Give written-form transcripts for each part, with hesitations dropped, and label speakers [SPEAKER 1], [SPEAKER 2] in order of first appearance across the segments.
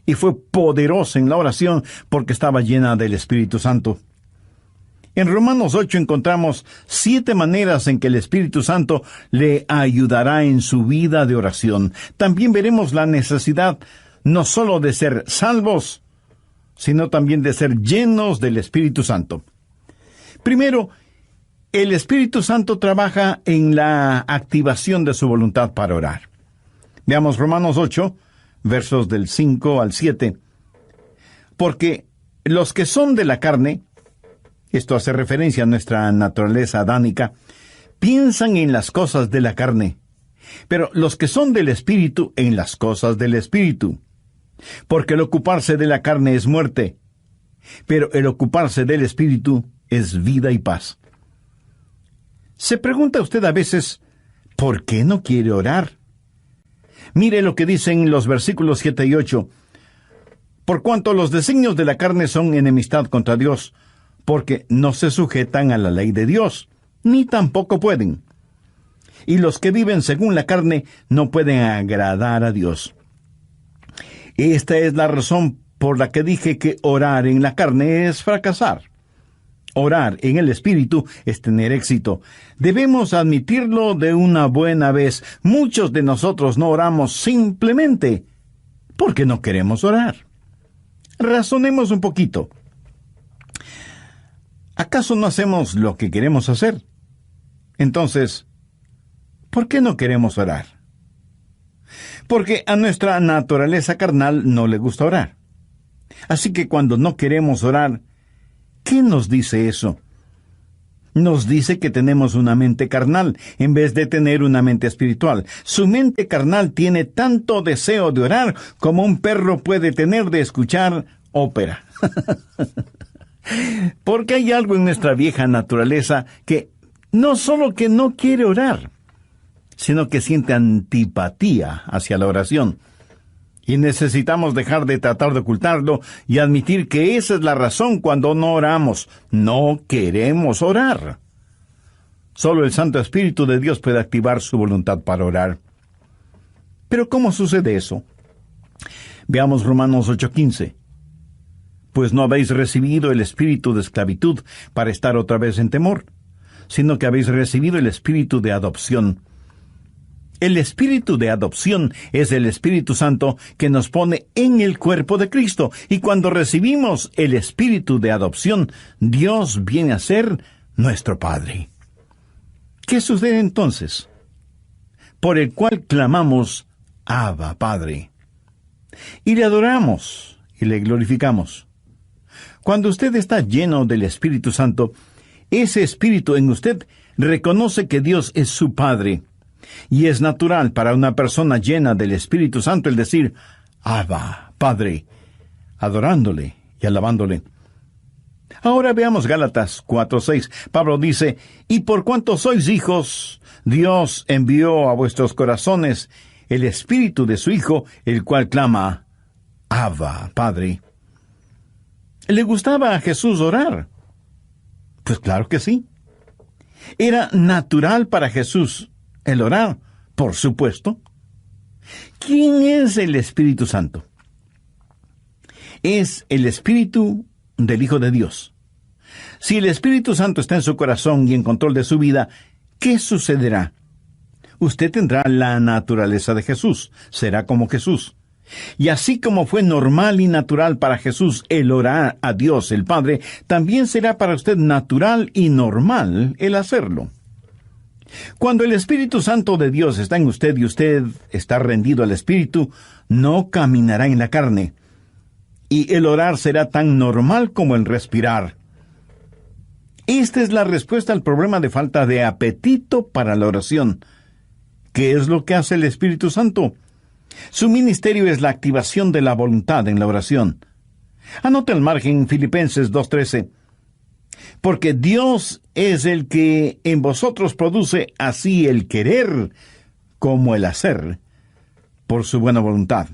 [SPEAKER 1] y fue poderosa en la oración porque estaba llena del Espíritu Santo. En Romanos 8 encontramos 7 maneras en que el Espíritu Santo le ayudará en su vida de oración. También veremos la necesidad no solo de ser salvos, sino también de ser llenos del Espíritu Santo. Primero, el Espíritu Santo trabaja en la activación de su voluntad para orar. Veamos Romanos 8, versos del 5 al 7. Porque los que son de la carne, esto hace referencia a nuestra naturaleza adánica, piensan en las cosas de la carne, pero los que son del Espíritu en las cosas del Espíritu. Porque el ocuparse de la carne es muerte, pero el ocuparse del Espíritu es vida y paz. ¿Se pregunta usted a veces, ¿por qué no quiere orar? Mire lo que dicen los versículos 7 y 8. Por cuanto los designios de la carne son enemistad contra Dios, porque no se sujetan a la ley de Dios, ni tampoco pueden. Y los que viven según la carne no pueden agradar a Dios. Esta es la razón por la que dije que orar en la carne es fracasar. Orar en el Espíritu es tener éxito. Debemos admitirlo de una buena vez. Muchos de nosotros no oramos simplemente porque no queremos orar. Razonemos un poquito. ¿Acaso no hacemos lo que queremos hacer? Entonces, ¿por qué no queremos orar? Porque a nuestra naturaleza carnal no le gusta orar. Así que cuando no queremos orar, ¿qué nos dice eso? Nos dice que tenemos una mente carnal en vez de tener una mente espiritual. Su mente carnal tiene tanto deseo de orar como un perro puede tener de escuchar ópera. Porque hay algo en nuestra vieja naturaleza que no solo que no quiere orar, sino que siente antipatía hacia la oración. Y necesitamos dejar de tratar de ocultarlo y admitir que esa es la razón cuando no oramos. No queremos orar. Solo el Santo Espíritu de Dios puede activar su voluntad para orar. Pero ¿cómo sucede eso? Veamos Romanos 8:15. Pues no habéis recibido el espíritu de esclavitud para estar otra vez en temor, sino que habéis recibido el espíritu de adopción. El espíritu de adopción es el Espíritu Santo que nos pone en el cuerpo de Cristo. Y cuando recibimos el espíritu de adopción, Dios viene a ser nuestro Padre. ¿Qué sucede entonces? Por el cual clamamos, Abba, Padre. Y le adoramos y le glorificamos. Cuando usted está lleno del Espíritu Santo, ese Espíritu en usted reconoce que Dios es su Padre. Y es natural para una persona llena del Espíritu Santo el decir, Abba, Padre, adorándole y alabándole. Ahora veamos Gálatas 4:6. Pablo dice, y por cuanto sois hijos, Dios envió a vuestros corazones el Espíritu de su Hijo, el cual clama, Abba, Padre. ¿Le gustaba a Jesús orar? Pues claro que sí. ¿Era natural para Jesús el orar? Por supuesto. ¿Quién es el Espíritu Santo? Es el Espíritu del Hijo de Dios. Si el Espíritu Santo está en su corazón y en control de su vida, ¿qué sucederá? Usted tendrá la naturaleza de Jesús, será como Jesús. Y así como fue normal y natural para Jesús el orar a Dios el Padre, también será para usted natural y normal el hacerlo. Cuando el Espíritu Santo de Dios está en usted y usted está rendido al Espíritu, no caminará en la carne. Y el orar será tan normal como el respirar. Esta es la respuesta al problema de falta de apetito para la oración. ¿Qué es lo que hace el Espíritu Santo? Su ministerio es la activación de la voluntad en la oración. Anota al margen Filipenses 2:13. Porque Dios es el que en vosotros produce así el querer como el hacer, por su buena voluntad.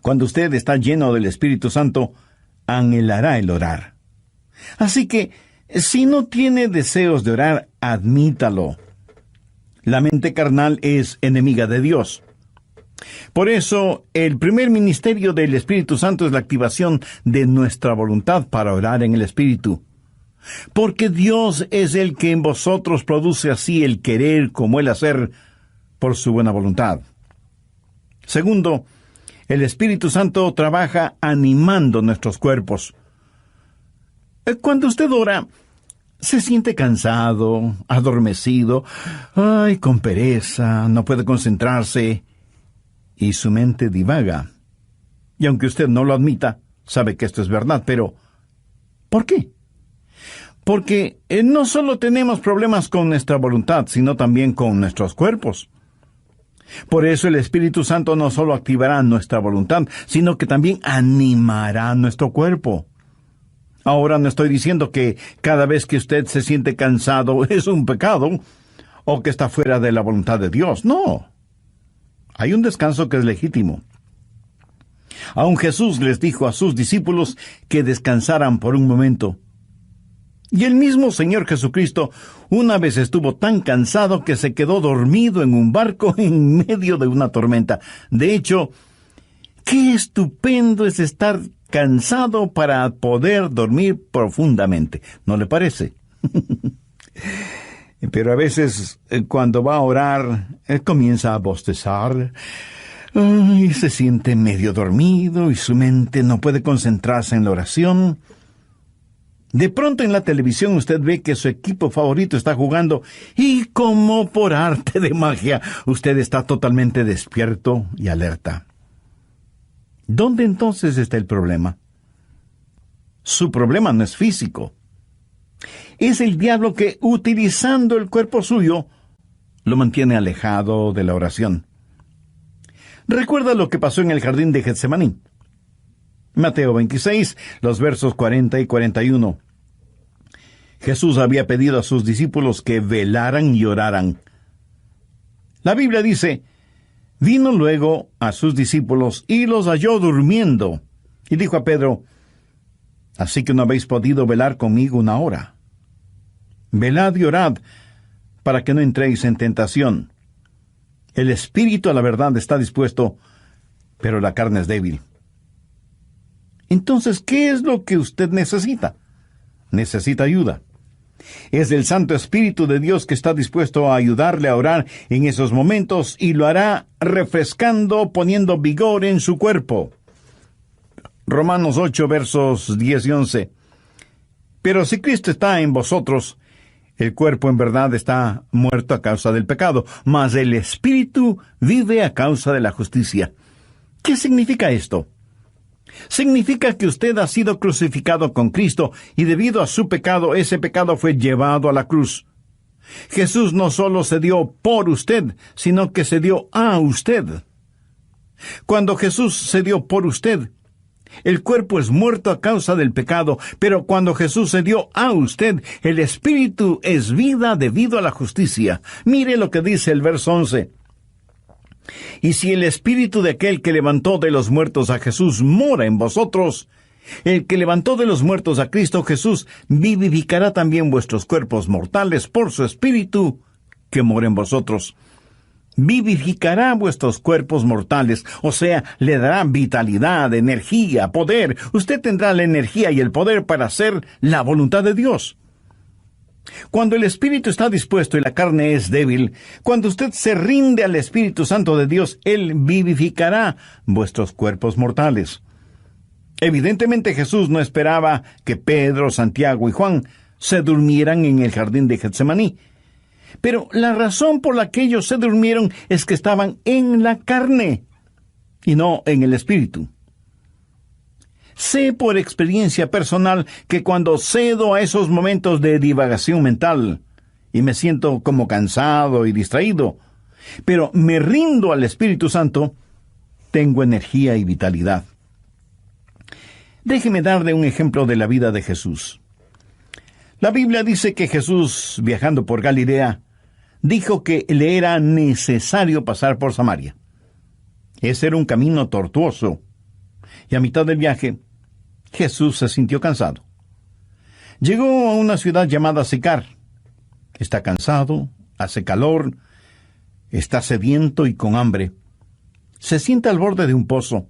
[SPEAKER 1] Cuando usted está lleno del Espíritu Santo, anhelará el orar. Así que, si no tiene deseos de orar, admítalo. La mente carnal es enemiga de Dios. Por eso, el primer ministerio del Espíritu Santo es la activación de nuestra voluntad para orar en el Espíritu. Porque Dios es el que en vosotros produce así el querer como el hacer por su buena voluntad. Segundo, el Espíritu Santo trabaja animando nuestros cuerpos. Cuando usted ora, se siente cansado, adormecido, con pereza, no puede concentrarse, y su mente divaga. Y aunque usted no lo admita, sabe que esto es verdad, pero ¿por qué? Porque no solo tenemos problemas con nuestra voluntad, sino también con nuestros cuerpos. Por eso el Espíritu Santo no solo activará nuestra voluntad, sino que también animará nuestro cuerpo. Ahora no estoy diciendo que cada vez que usted se siente cansado es un pecado, o que está fuera de la voluntad de Dios. No. Hay un descanso que es legítimo. Aun Jesús les dijo a sus discípulos que descansaran por un momento. Y el mismo Señor Jesucristo una vez estuvo tan cansado que se quedó dormido en un barco en medio de una tormenta. De hecho, qué estupendo es estar cansado para poder dormir profundamente, ¿no le parece? Pero a veces, cuando va a orar, comienza a bostezar, y se siente medio dormido y su mente no puede concentrarse en la oración. De pronto en la televisión usted ve que su equipo favorito está jugando y como por arte de magia, usted está totalmente despierto y alerta. ¿Dónde entonces está el problema? Su problema no es físico. Es el diablo que, utilizando el cuerpo suyo, lo mantiene alejado de la oración. Recuerda lo que pasó en el jardín de Getsemaní. Mateo 26, los versos 40 y 41. Jesús había pedido a sus discípulos que velaran y oraran. La Biblia dice, vino luego a sus discípulos y los halló durmiendo, y dijo a Pedro, así que no habéis podido velar conmigo una hora. Velad y orad, para que no entréis en tentación. El espíritu a la verdad está dispuesto, pero la carne es débil. Entonces, ¿qué es lo que usted necesita? Necesita ayuda. Es el Santo Espíritu de Dios que está dispuesto a ayudarle a orar en esos momentos y lo hará refrescando, poniendo vigor en su cuerpo. Romanos 8, versos 10 y 11. Pero si Cristo está en vosotros, el cuerpo en verdad está muerto a causa del pecado, mas el Espíritu vive a causa de la justicia. ¿Qué significa esto? Significa que usted ha sido crucificado con Cristo y debido a su pecado, ese pecado fue llevado a la cruz. Jesús no solo se dio por usted, sino que se dio a usted. Cuando Jesús se dio por usted, el cuerpo es muerto a causa del pecado, pero cuando Jesús se dio a usted, el Espíritu es vida debido a la justicia. Mire lo que dice el verso 11. Y si el Espíritu de aquel que levantó de los muertos a Jesús mora en vosotros, el que levantó de los muertos a Cristo Jesús vivificará también vuestros cuerpos mortales por su Espíritu que mora en vosotros. Vivificará vuestros cuerpos mortales, o sea, le dará vitalidad, energía, poder. Usted tendrá la energía y el poder para hacer la voluntad de Dios. Cuando el Espíritu está dispuesto y la carne es débil, cuando usted se rinde al Espíritu Santo de Dios, Él vivificará vuestros cuerpos mortales. Evidentemente Jesús no esperaba que Pedro, Santiago y Juan se durmieran en el jardín de Getsemaní. Pero la razón por la que ellos se durmieron es que estaban en la carne y no en el Espíritu. Sé por experiencia personal que cuando cedo a esos momentos de divagación mental y me siento como cansado y distraído, pero me rindo al Espíritu Santo, tengo energía y vitalidad. Déjeme darle un ejemplo de la vida de Jesús. La Biblia dice que Jesús, viajando por Galilea, dijo que le era necesario pasar por Samaria. Ese era un camino tortuoso, y a mitad del viaje, Jesús se sintió cansado. Llegó a una ciudad llamada Sicar. Está cansado, hace calor, está sediento y con hambre. se sienta al borde de un pozo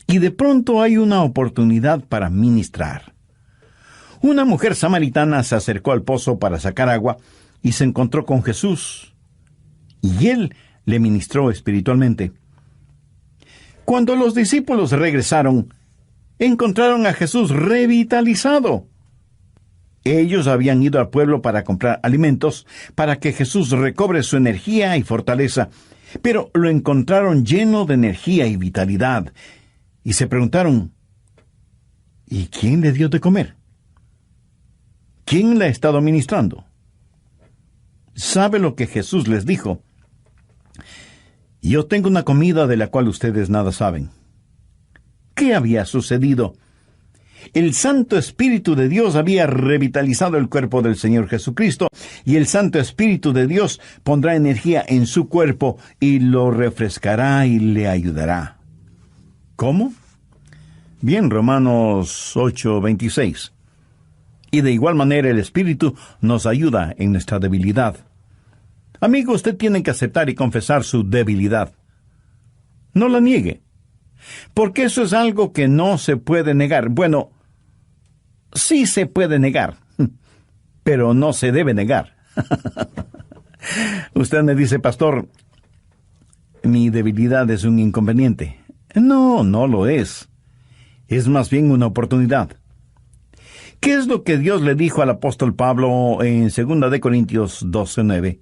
[SPEAKER 1] y de pronto hay una oportunidad para ministrar. Una mujer samaritana se acercó al pozo para sacar agua y se encontró con Jesús, y él le ministró espiritualmente. Cuando los discípulos regresaron, encontraron a Jesús revitalizado. Ellos habían ido al pueblo para comprar alimentos, para que Jesús recobre su energía y fortaleza, pero lo encontraron lleno de energía y vitalidad, y se preguntaron, ¿y quién le dio de comer? ¿Quién le ha estado ministrando? ¿Sabe lo que Jesús les dijo? Yo tengo una comida de la cual ustedes nada saben. ¿Qué había sucedido? El Santo Espíritu de Dios había revitalizado el cuerpo del Señor Jesucristo, y el Santo Espíritu de Dios pondrá energía en su cuerpo y lo refrescará y le ayudará. ¿Cómo? Bien, Romanos 8:26. Y de igual manera el Espíritu nos ayuda en nuestra debilidad. Amigo, usted tiene que aceptar y confesar su debilidad. No la niegue, porque eso es algo que no se puede negar. Bueno, sí se puede negar, pero no se debe negar. Usted me dice, pastor, mi debilidad es un inconveniente. No, no lo es. Es más bien una oportunidad. ¿Qué es lo que Dios le dijo al apóstol Pablo en 2 de Corintios 12:9?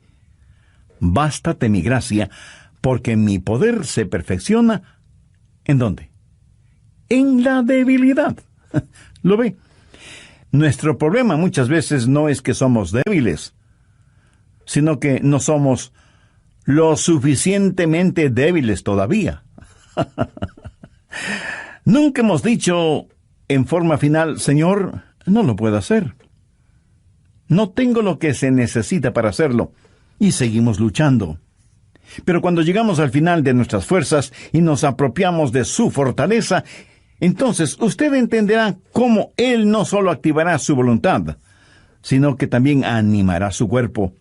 [SPEAKER 1] Bástate mi gracia, porque mi poder se perfecciona. ¿En dónde? En la debilidad. ¿Lo ve? Nuestro problema muchas veces no es que somos débiles, sino que no somos lo suficientemente débiles todavía. Nunca hemos dicho en forma final, Señor, no lo puedo hacer. No tengo lo que se necesita para hacerlo. Y seguimos luchando. Pero cuando llegamos al final de nuestras fuerzas y nos apropiamos de su fortaleza, entonces usted entenderá cómo Él no solo activará su voluntad, sino que también animará su cuerpo.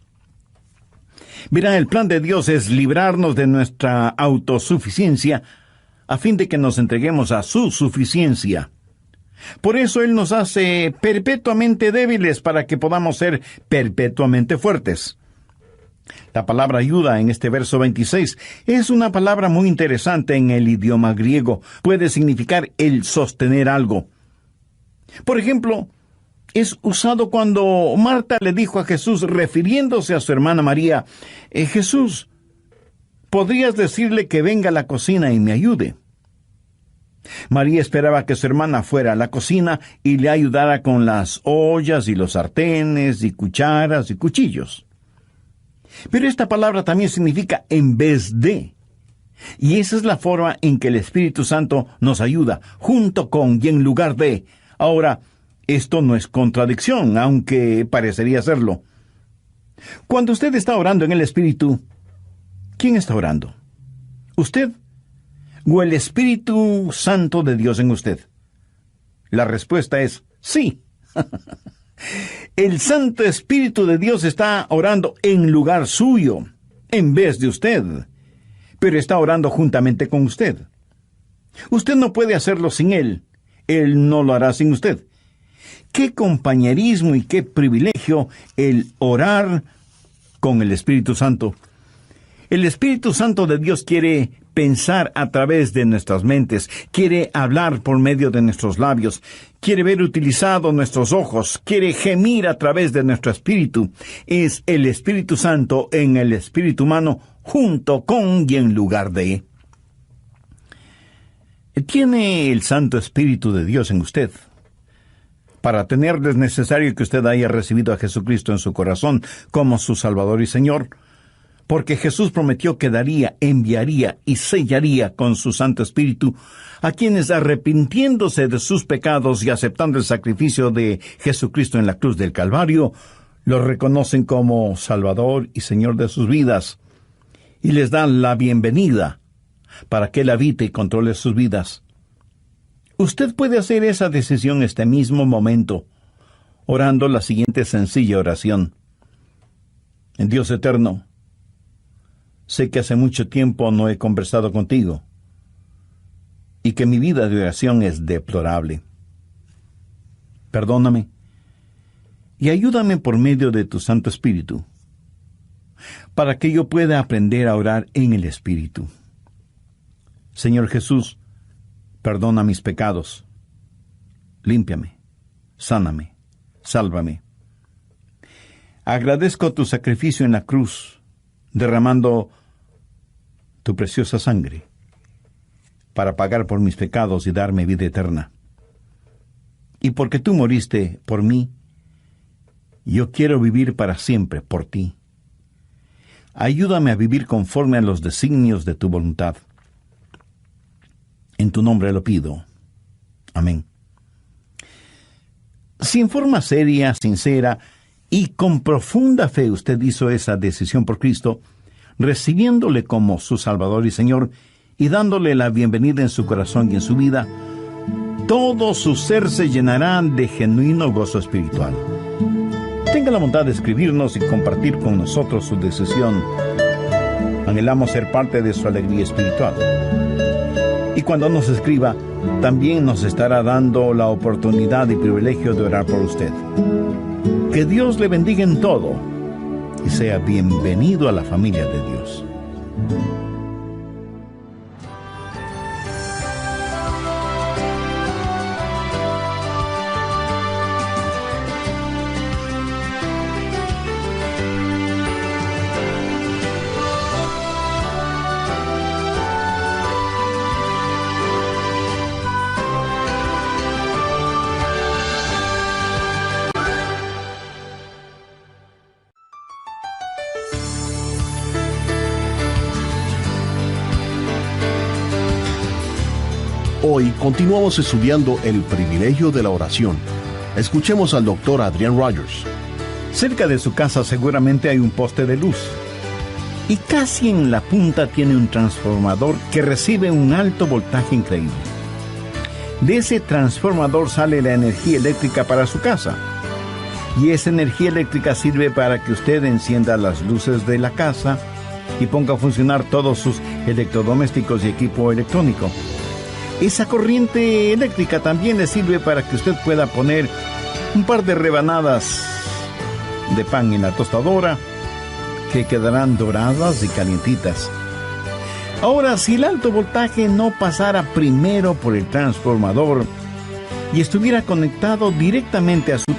[SPEAKER 1] Verá, el plan de Dios es librarnos de nuestra autosuficiencia a fin de que nos entreguemos a su suficiencia. Por eso Él nos hace perpetuamente débiles para que podamos ser perpetuamente fuertes. La palabra ayuda en este verso 26 es una palabra muy interesante en el idioma griego. Puede significar el sostener algo. Por ejemplo, es usado cuando Marta le dijo a Jesús, refiriéndose a su hermana María, Jesús, ¿podrías decirle que venga a la cocina y me ayude? María esperaba que su hermana fuera a la cocina y le ayudara con las ollas y los sartenes y cucharas y cuchillos. Pero esta palabra también significa en vez de. Y esa es la forma en que el Espíritu Santo nos ayuda, junto con y en lugar de. Ahora, esto no es contradicción, aunque parecería serlo. Cuando usted está orando en el Espíritu, ¿quién está orando? ¿Usted o el Espíritu Santo de Dios en usted? La respuesta es sí. El Santo Espíritu de Dios está orando en lugar suyo, en vez de usted, pero está orando juntamente con usted. Usted no puede hacerlo sin Él. Él no lo hará sin usted. Qué compañerismo y qué privilegio el orar con el Espíritu Santo. El Espíritu Santo de Dios quiere pensar a través de nuestras mentes, quiere hablar por medio de nuestros labios, quiere ver utilizados nuestros ojos, quiere gemir a través de nuestro espíritu. Es el Espíritu Santo en el espíritu humano, junto con y en lugar de. ¿Tiene el Santo Espíritu de Dios en usted? Para tenerlo es necesario que usted haya recibido a Jesucristo en su corazón como su Salvador y Señor, porque Jesús prometió que daría, enviaría y sellaría con su Santo Espíritu a quienes, arrepintiéndose de sus pecados y aceptando el sacrificio de Jesucristo en la cruz del Calvario, lo reconocen como Salvador y Señor de sus vidas, y les dan la bienvenida para que Él habite y controle sus vidas. Usted puede hacer esa decisión este mismo momento, orando la siguiente sencilla oración. En Dios eterno, sé que hace mucho tiempo no he conversado contigo y que mi vida de oración es deplorable. Perdóname y ayúdame por medio de tu Santo Espíritu, para que yo pueda aprender a orar en el Espíritu. Señor Jesús, perdona mis pecados, límpiame, sáname, sálvame. Agradezco tu sacrificio en la cruz, derramando tu preciosa sangre para pagar por mis pecados y darme vida eterna. Y porque tú moriste por mí, yo quiero vivir para siempre por ti. Ayúdame a vivir conforme a los designios de tu voluntad. En tu nombre lo pido. Amén. Si en forma seria, sincera y con profunda fe usted hizo esa decisión por Cristo, recibiéndole como su Salvador y Señor y dándole la bienvenida en su corazón y en su vida, todo su ser se llenará de genuino gozo espiritual. Tenga la bondad de escribirnos y compartir con nosotros su decisión. Anhelamos ser parte de su alegría espiritual. Y cuando nos escriba, también nos estará dando la oportunidad y privilegio de orar por usted. Que Dios le bendiga en todo y sea bienvenido a la familia de Dios.
[SPEAKER 2] Hoy continuamos estudiando el privilegio de la oración. Escuchemos al Dr. Adrian Rogers.
[SPEAKER 1] Cerca de su casa seguramente hay un poste de luz. Y casi en la punta tiene un transformador que recibe un alto voltaje increíble. De ese transformador sale la energía eléctrica para su casa. Y esa energía eléctrica sirve para que usted encienda las luces de la casa y ponga a funcionar todos sus electrodomésticos y equipo electrónico. Esa corriente eléctrica también le sirve para que usted pueda poner un par de rebanadas de pan en la tostadora que quedarán doradas y calientitas. Ahora, si el alto voltaje no pasara primero por el transformador y estuviera conectado directamente a su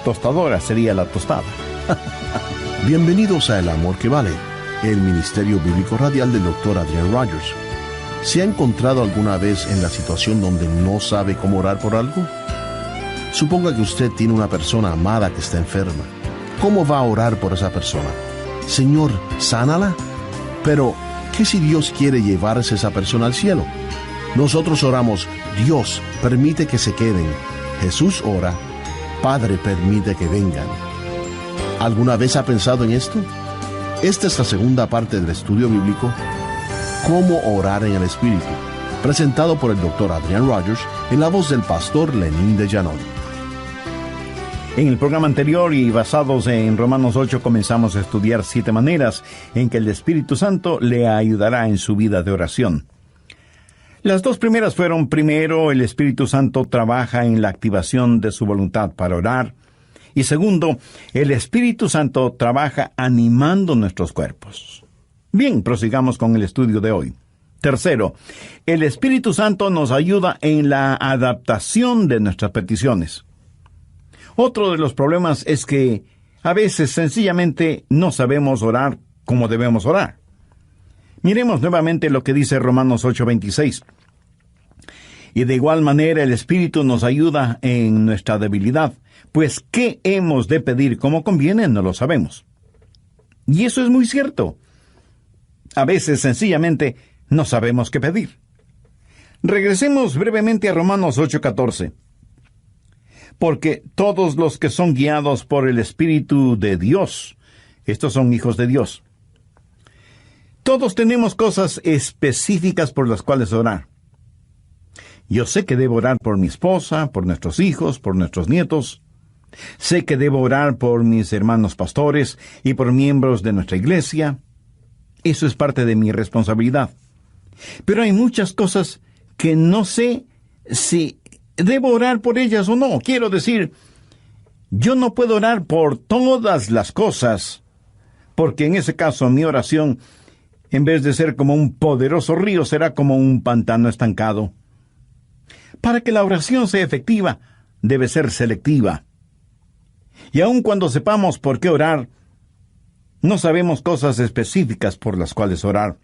[SPEAKER 1] tostadora sería la tostada.
[SPEAKER 2] Bienvenidos a El Amor que Vale, el Ministerio Bíblico Radial del Dr. Adrian Rogers. ¿Se ha encontrado alguna vez en la situación donde no sabe cómo orar por algo? Suponga que usted tiene una persona amada que está enferma. ¿Cómo va a orar por esa persona? Señor, sánala. Pero, ¿qué si Dios quiere llevarse a esa persona al cielo? Nosotros oramos, Dios, permite que se queden. Jesús ora, Padre, permite que vengan. ¿Alguna vez ha pensado en esto? Esta es la segunda parte del estudio bíblico, Cómo orar en el Espíritu, presentado por el Dr. Adrian Rogers en la voz del pastor Lenín de Llanón.
[SPEAKER 1] En el programa anterior y basados en Romanos 8 comenzamos a estudiar 7 maneras en que el Espíritu Santo le ayudará en su vida de oración. Las 2 primeras fueron: primero, el Espíritu Santo trabaja en la activación de su voluntad para orar, y segundo, el Espíritu Santo trabaja animando nuestros cuerpos. Bien, prosigamos con el estudio de hoy. Tercero, el Espíritu Santo nos ayuda en la adaptación de nuestras peticiones. Otro de los problemas es que a veces sencillamente no sabemos orar como debemos orar. Miremos nuevamente lo que dice Romanos 8:26. Y de igual manera el Espíritu nos ayuda en nuestra debilidad, pues ¿qué hemos de pedir como conviene? No lo sabemos. Y eso es muy cierto. A veces sencillamente no sabemos qué pedir. Regresemos brevemente a Romanos 8:14. Porque todos los que son guiados por el Espíritu de Dios, estos son hijos de Dios. Todos tenemos cosas específicas por las cuales orar. Yo sé que debo orar por mi esposa, por nuestros hijos, por nuestros nietos. Sé que debo orar por mis hermanos pastores y por miembros de nuestra iglesia. Eso es parte de mi responsabilidad. Pero hay muchas cosas que no sé si debo orar por ellas o no. Quiero decir, yo no puedo orar por todas las cosas, porque en ese caso mi oración, en vez de ser como un poderoso río, será como un pantano estancado. Para que la oración sea efectiva, debe ser selectiva. Y aun cuando sepamos por qué orar, no sabemos cosas específicas por las cuales orar.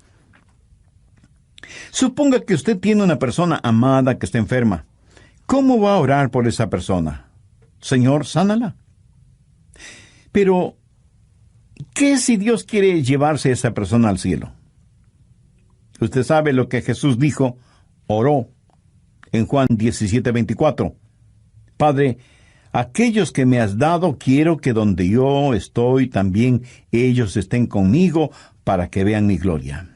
[SPEAKER 1] Suponga que usted tiene una persona amada que está enferma. ¿Cómo va a orar por esa persona? Señor, sánala. Pero, ¿qué si Dios quiere llevarse a esa persona al cielo? Usted sabe lo que Jesús dijo, oró, en Juan 17:24. Padre, aquellos que me has dado, quiero que donde yo estoy, también ellos estén conmigo, para que vean mi gloria.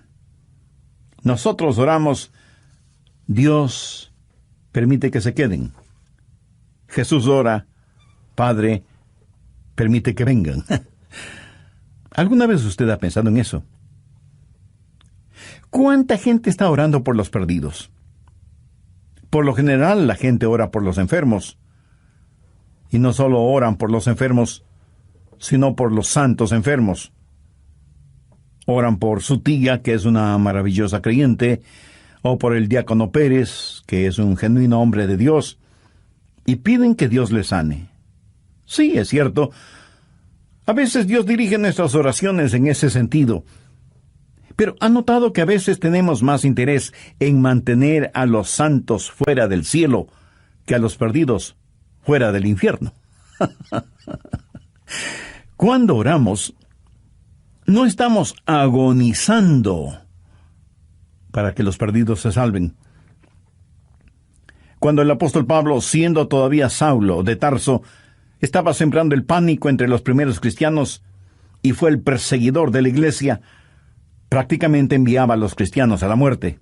[SPEAKER 1] Nosotros oramos, Dios, permite que se queden. Jesús ora, Padre, permite que vengan. ¿Alguna vez usted ha pensado en eso? ¿Cuánta gente está orando por los perdidos? Por lo general, la gente ora por los enfermos. Y no solo oran por los enfermos, sino por los santos enfermos. Oran por su tía, que es una maravillosa creyente, o por el diácono Pérez, que es un genuino hombre de Dios, y piden que Dios les sane. Sí, es cierto. A veces Dios dirige nuestras oraciones en ese sentido. Pero ¿ha notado que a veces tenemos más interés en mantener a los santos fuera del cielo que a los perdidos fuera del infierno? Cuando oramos, no estamos agonizando para que los perdidos se salven. Cuando el apóstol Pablo, siendo todavía Saulo de Tarso, estaba sembrando el pánico entre los primeros cristianos y fue el perseguidor de la iglesia, prácticamente enviaba a los cristianos a la muerte.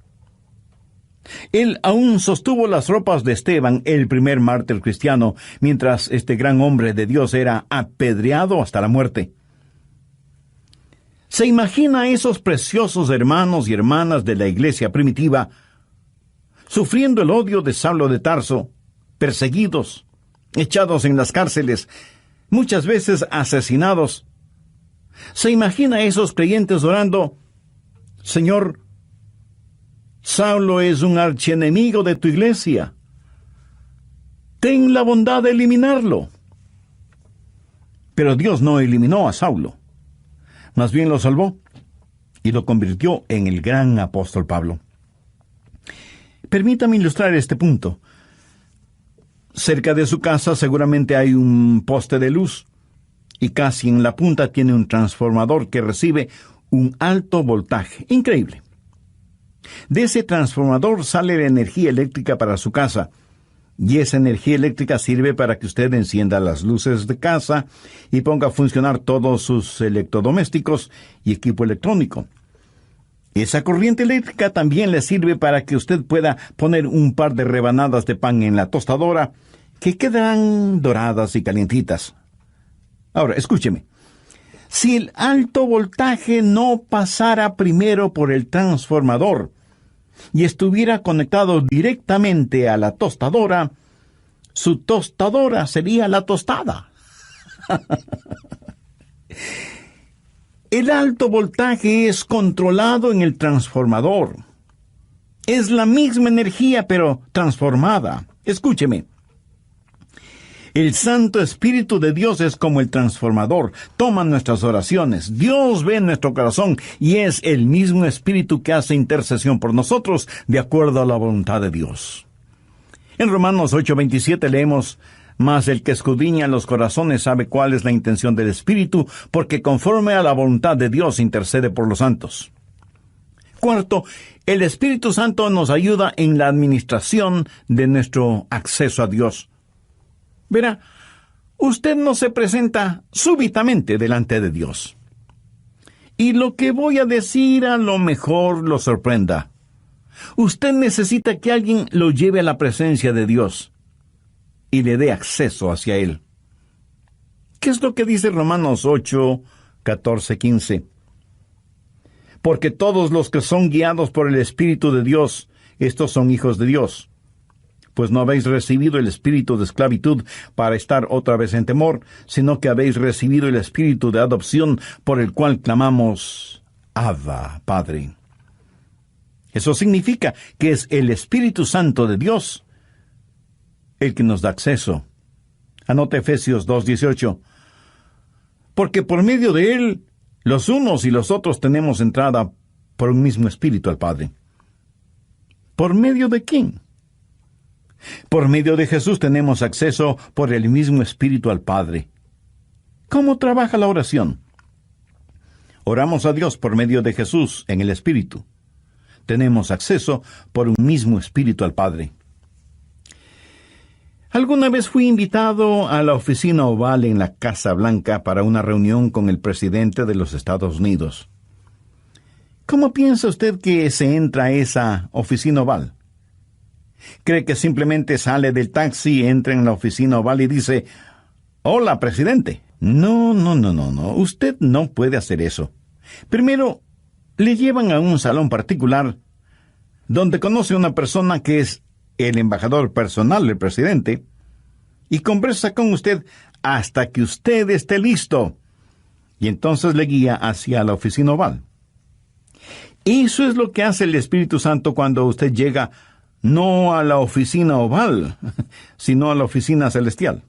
[SPEAKER 1] Él aún sostuvo las ropas de Esteban, el primer mártir cristiano, mientras este gran hombre de Dios era apedreado hasta la muerte. ¿Se imagina a esos preciosos hermanos y hermanas de la iglesia primitiva sufriendo el odio de Saulo de Tarso, perseguidos, echados en las cárceles, muchas veces asesinados? ¿Se imagina a esos creyentes orando, Señor, Saulo es un archienemigo de tu iglesia, ten la bondad de eliminarlo? Pero Dios no eliminó a Saulo, más bien lo salvó y lo convirtió en el gran apóstol Pablo. Permítame ilustrar este punto. Cerca de su casa seguramente hay un poste de luz, y casi en la punta tiene un transformador que recibe un alto voltaje. Increíble. De ese transformador sale la energía eléctrica para su casa, y esa energía eléctrica sirve para que usted encienda las luces de casa y ponga a funcionar todos sus electrodomésticos y equipo electrónico. Esa corriente eléctrica también le sirve para que usted pueda poner un par de rebanadas de pan en la tostadora, que quedarán doradas y calientitas. Ahora, escúcheme. Si el alto voltaje no pasara primero por el transformador y estuviera conectado directamente a la tostadora, su tostadora sería la tostada. El alto voltaje es controlado en el transformador. Es la misma energía, pero transformada. Escúcheme. El Santo Espíritu de Dios es como el transformador. Toma nuestras oraciones. Dios ve nuestro corazón y es el mismo Espíritu que hace intercesión por nosotros de acuerdo a la voluntad de Dios. En Romanos 8:27 leemos, mas el que escudriña los corazones sabe cuál es la intención del Espíritu, porque conforme a la voluntad de Dios intercede por los santos. Cuarto, el Espíritu Santo nos ayuda en la administración de nuestro acceso a Dios. Verá, usted no se presenta súbitamente delante de Dios. Y lo que voy a decir a lo mejor lo sorprenda. Usted necesita que alguien lo lleve a la presencia de Dios y le dé acceso hacia Él. ¿Qué es lo que dice Romanos 8, 14, 15? Porque todos los que son guiados por el Espíritu de Dios, estos son hijos de Dios. Pues no habéis recibido el espíritu de esclavitud para estar otra vez en temor, sino que habéis recibido el espíritu de adopción por el cual clamamos, Abba, Padre. Eso significa que es el Espíritu Santo de Dios el que nos da acceso. Anote Efesios 2:18. Porque por medio de él, los unos y los otros tenemos entrada por un mismo Espíritu al Padre. ¿Por medio de quién? Por medio de Jesús tenemos acceso por el mismo Espíritu al Padre. ¿Cómo trabaja la oración? Oramos a Dios por medio de Jesús en el Espíritu. Tenemos acceso por un mismo Espíritu al Padre. Alguna vez fui invitado a la oficina oval en la Casa Blanca para una reunión con el presidente de los Estados Unidos. ¿Cómo piensa usted que se entra a esa oficina oval? ¿Cree que simplemente sale del taxi, entra en la oficina oval y dice, «Hola, presidente»? No. Usted no puede hacer eso. Primero, le llevan a un salón particular donde conoce a una persona que es el embajador personal del presidente y conversa con usted hasta que usted esté listo. Y entonces le guía hacia la oficina oval. Eso es lo que hace el Espíritu Santo cuando usted llega no a la oficina oval, sino a la oficina celestial.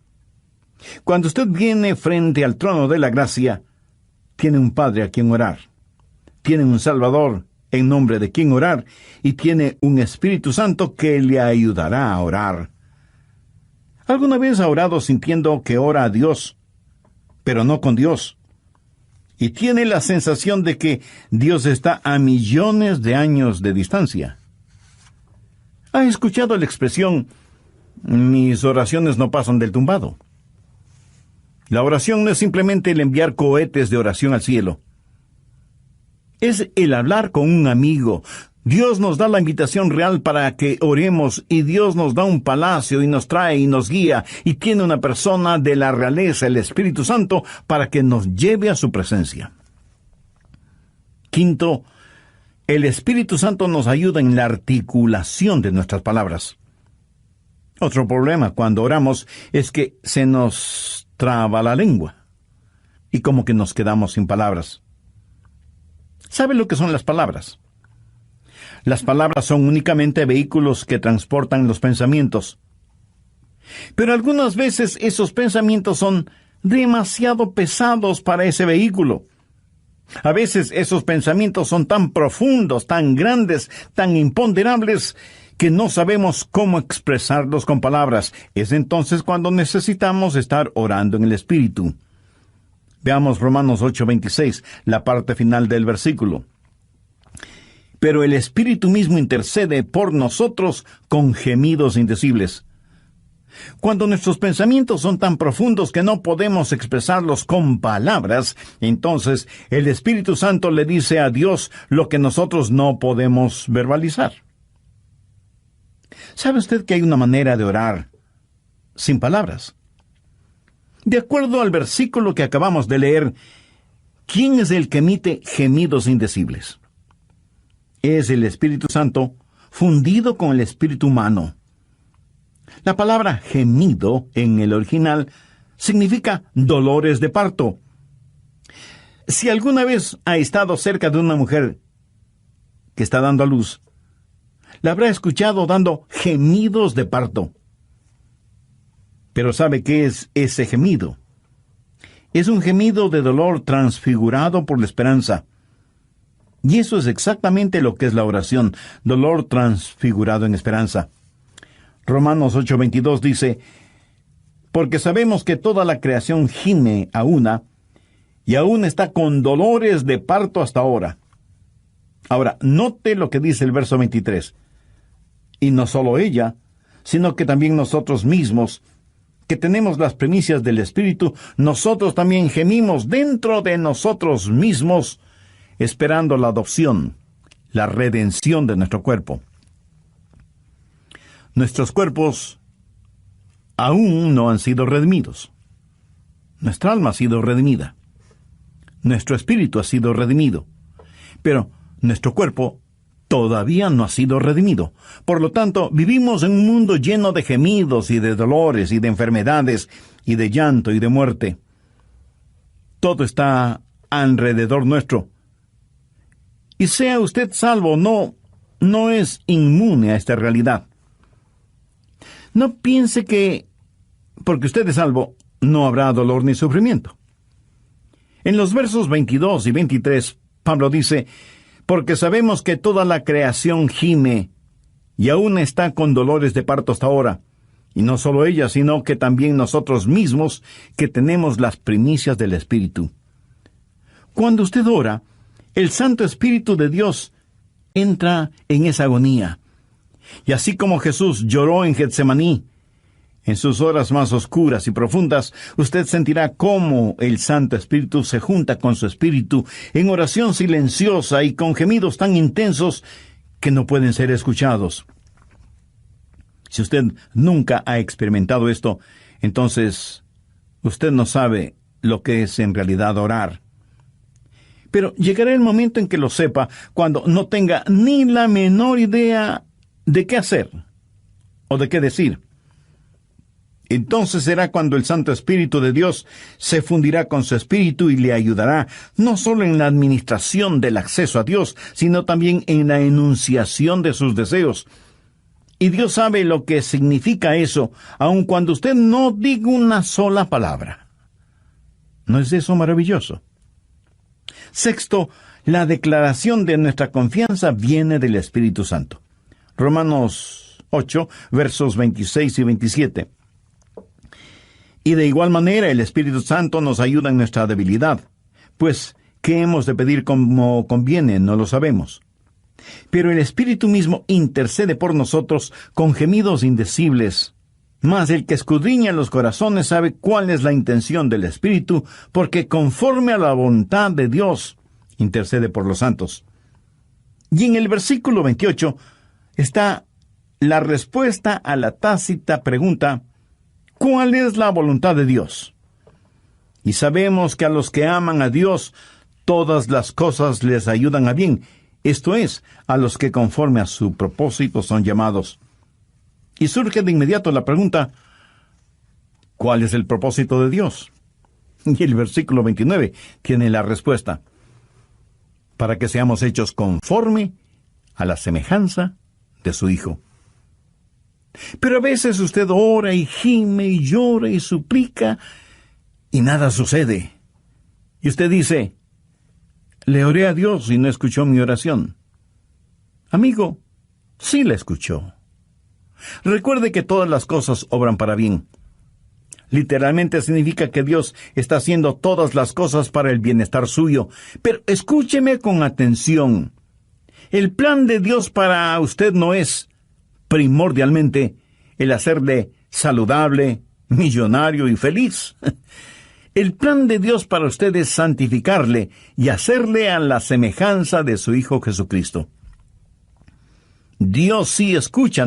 [SPEAKER 1] Cuando usted viene frente al trono de la gracia, tiene un Padre a quien orar, tiene un Salvador en nombre de quien orar, y tiene un Espíritu Santo que le ayudará a orar. ¿Alguna vez ha orado sintiendo que ora a Dios, pero no con Dios? Y tiene la sensación de que Dios está a millones de años de distancia. ¿Ha escuchado la expresión, mis oraciones no pasan del tumbado? La oración no es simplemente el enviar cohetes de oración al cielo. Es el hablar con un amigo. Dios nos da la invitación real para que oremos, y Dios nos da un palacio y nos trae y nos guía, y tiene una persona de la realeza, el Espíritu Santo, para que nos lleve a su presencia. Quinto, el Espíritu Santo nos ayuda en la articulación de nuestras palabras. Otro problema cuando oramos es que se nos traba la lengua, y como que nos quedamos sin palabras. ¿Sabe lo que son las palabras? Las palabras son únicamente vehículos que transportan los pensamientos. Pero algunas veces esos pensamientos son demasiado pesados para ese vehículo. A veces esos pensamientos son tan profundos, tan grandes, tan imponderables, que no sabemos cómo expresarlos con palabras. Es entonces cuando necesitamos estar orando en el Espíritu. Veamos Romanos 8:26, la parte final del versículo. Pero el Espíritu mismo intercede por nosotros con gemidos indecibles. Cuando nuestros pensamientos son tan profundos que no podemos expresarlos con palabras, entonces el Espíritu Santo le dice a Dios lo que nosotros no podemos verbalizar. ¿Sabe usted que hay una manera de orar sin palabras? De acuerdo al versículo que acabamos de leer, ¿quién es el que emite gemidos indecibles? Es el Espíritu Santo fundido con el espíritu humano. La palabra gemido en el original significa dolores de parto. Si alguna vez ha estado cerca de una mujer que está dando a luz, la habrá escuchado dando gemidos de parto. Pero ¿sabe qué es ese gemido? Es un gemido de dolor transfigurado por la esperanza. Y eso es exactamente lo que es la oración, dolor transfigurado en esperanza. Romanos 8:22 dice, porque sabemos que toda la creación gime a una, y aún está con dolores de parto hasta ahora. Ahora, note lo que dice el verso 23. Y no solo ella, sino que también nosotros mismos, que tenemos las primicias del Espíritu, nosotros también gemimos dentro de nosotros mismos, esperando la adopción, la redención de nuestro cuerpo. Nuestros cuerpos aún no han sido redimidos. Nuestra alma ha sido redimida. Nuestro espíritu ha sido redimido. Pero nuestro cuerpo todavía no ha sido redimido. Por lo tanto, vivimos en un mundo lleno de gemidos y de dolores y de enfermedades y de llanto y de muerte. Todo está alrededor nuestro. Y sea usted salvo o no es inmune a esta realidad. No piense que, porque usted es salvo, no habrá dolor ni sufrimiento. En los versos 22 y 23, Pablo dice: porque sabemos que toda la creación gime, y aún está con dolores de parto hasta ahora. Y no solo ella, sino que también nosotros mismos, que tenemos las primicias del Espíritu. Cuando usted ora, el Santo Espíritu de Dios entra en esa agonía. Y así como Jesús lloró en Getsemaní, en sus horas más oscuras y profundas, usted sentirá cómo el Santo Espíritu se junta con su espíritu en oración silenciosa y con gemidos tan intensos que no pueden ser escuchados. Si usted nunca ha experimentado esto, entonces usted no sabe lo que es en realidad orar. Pero llegará el momento en que lo sepa, cuando no tenga ni la menor idea de qué hacer o de qué decir. Entonces será cuando el Santo Espíritu de Dios se fundirá con su espíritu y le ayudará, no solo en la administración del acceso a Dios, sino también en la enunciación de sus deseos. Y Dios sabe lo que significa eso, aun cuando usted no diga una sola palabra. ¿No es eso maravilloso? Sexto, la declaración de nuestra confianza viene del Espíritu Santo. Romanos 8, versos 26 y 27. Y de igual manera el Espíritu Santo nos ayuda en nuestra debilidad, pues ¿qué hemos de pedir como conviene? No lo sabemos. Pero el Espíritu mismo intercede por nosotros con gemidos indecibles. Mas el que escudriña los corazones sabe cuál es la intención del Espíritu, porque conforme a la voluntad de Dios intercede por los santos. Y en el versículo 28 está la respuesta a la tácita pregunta: ¿cuál es la voluntad de Dios? Y sabemos que a los que aman a Dios, todas las cosas les ayudan a bien, esto es, a los que conforme a su propósito son llamados. Y surge de inmediato la pregunta: ¿cuál es el propósito de Dios? Y el versículo 29 tiene la respuesta: para que seamos hechos conforme a la semejanza de su Hijo. Pero a veces usted ora y gime y llora y suplica y nada sucede. Y usted dice: le oré a Dios y no escuchó mi oración. Amigo, sí la escuchó. Recuerde que todas las cosas obran para bien. Literalmente significa que Dios está haciendo todas las cosas para el bienestar suyo. Pero escúcheme con atención. El plan de Dios para usted no es primordialmente el hacerle saludable, millonario y feliz. El plan de Dios para usted es santificarle y hacerle a la semejanza de su Hijo Jesucristo. Dios sí escucha